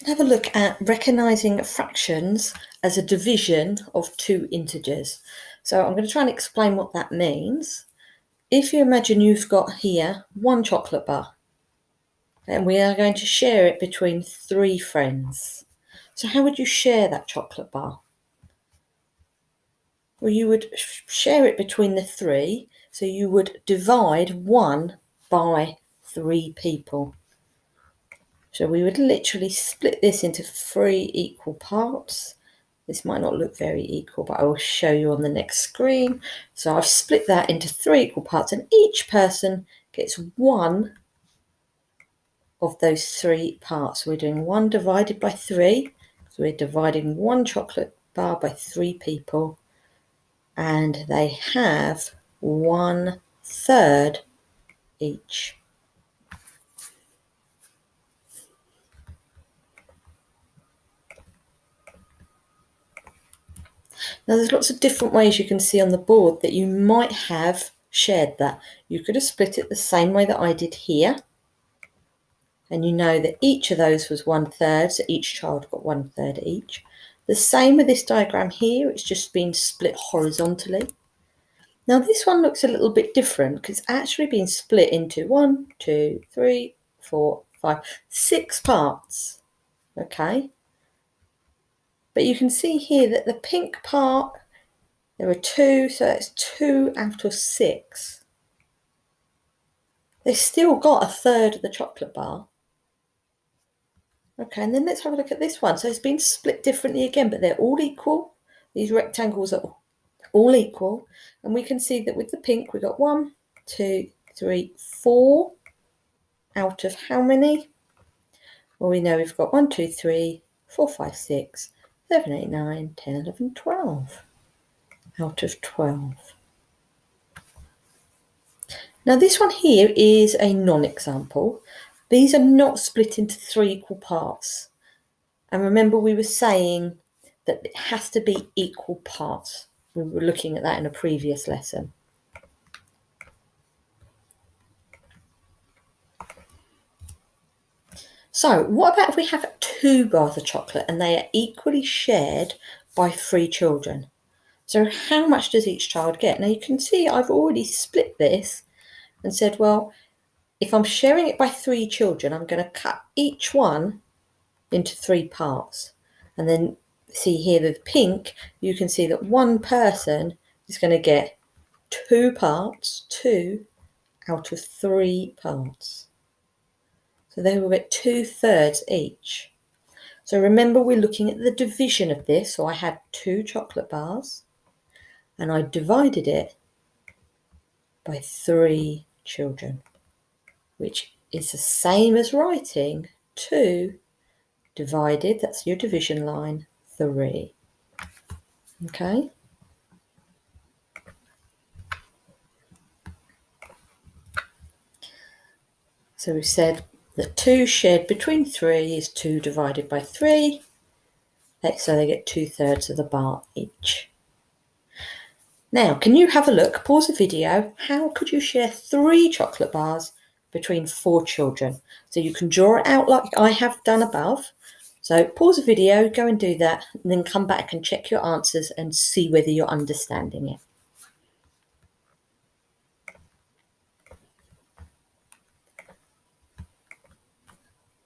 Have a look at recognising fractions as a division of two integers. So I'm going to try and explain what that means. If you imagine you've got here one chocolate bar, and we are going to share it between three friends. So how would you share that chocolate bar? Well, you would share it between the three, so you would divide one by three people. So we would literally split this into three equal parts. This might not look very equal, but I will show you on the next screen. So I've split that into three equal parts, and each person gets one of those three parts. We're doing 1 divided by 3. So we're dividing one chocolate bar by three people, and they have 1/3 each. Now there's lots of different ways you can see on the board that you might have shared that. You could have split it the same way that I did here. And you know that each of those was 1/3, so each child got 1/3 each. The same with this diagram here, it's just been split horizontally. Now this one looks a little bit different because it's actually been split into 1, 2, 3, 4, 5, 6 parts. Okay. But you can see here that the pink part, there are 2, so that's 2 out of 6. They've still got 1/3 of the chocolate bar. Okay, and then let's have a look at this one. So it's been split differently again, but they're all equal. These rectangles are all equal. And we can see that with the pink, we've got 1, 2, 3, 4 out of how many? Well, we know we've got 1, 2, 3, 4, 5, 6, 7, 8, 9, 10, 11, 12 out of 12. Now this one here is a non-example. These are not split into three equal parts. And remember we were saying that it has to be equal parts. We were looking at that in a previous lesson. So what about if we have 2 bars of chocolate and they are equally shared by 3 children? So how much does each child get? Now you can see I've already split this and said, well, if I'm sharing it by 3 children, I'm going to cut each one into 3 parts. And then see here with pink, you can see that one person is going to get 2 parts, 2 out of 3 parts. So they will get 2/3 each. So remember we're looking at the division of this. So I had 2 chocolate bars and I divided it by 3 children, which is the same as writing 2 divided, that's your division line, 3. Okay. So we said that 2 shared between 3 is 2 divided by 3. So they get 2/3 of the bar each. Now, can you have a look, pause the video, how could you share 3 chocolate bars between 4 children? So you can draw it out like I have done above. So pause the video, go and do that, and then come back and check your answers and see whether you're understanding it.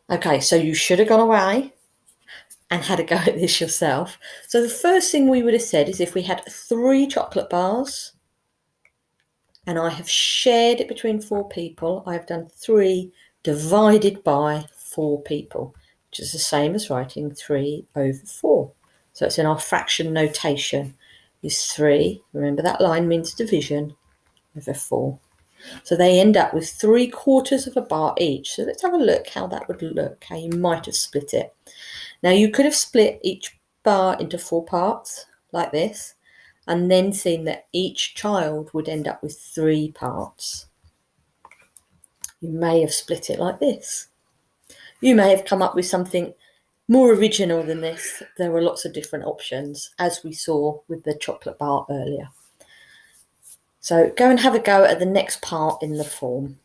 Okay, so you should have gone away and had a go at this yourself. So the first thing we would have said is if we had 3 chocolate bars and I have shared it between 4 people, I have done 3 divided by 4 people, which is the same as writing 3/4. So it's in our fraction notation, is 3, remember that line means division, over 4. So they end up with 3/4 of a bar each. So let's have a look how that would look, how you might have split it. Now you could have split each bar into 4 parts like this, and then seen that each child would end up with 3 parts. You may have split it like this. You may have come up with something more original than this. There were lots of different options, as we saw with the chocolate bar earlier. So go and have a go at the next part in the form.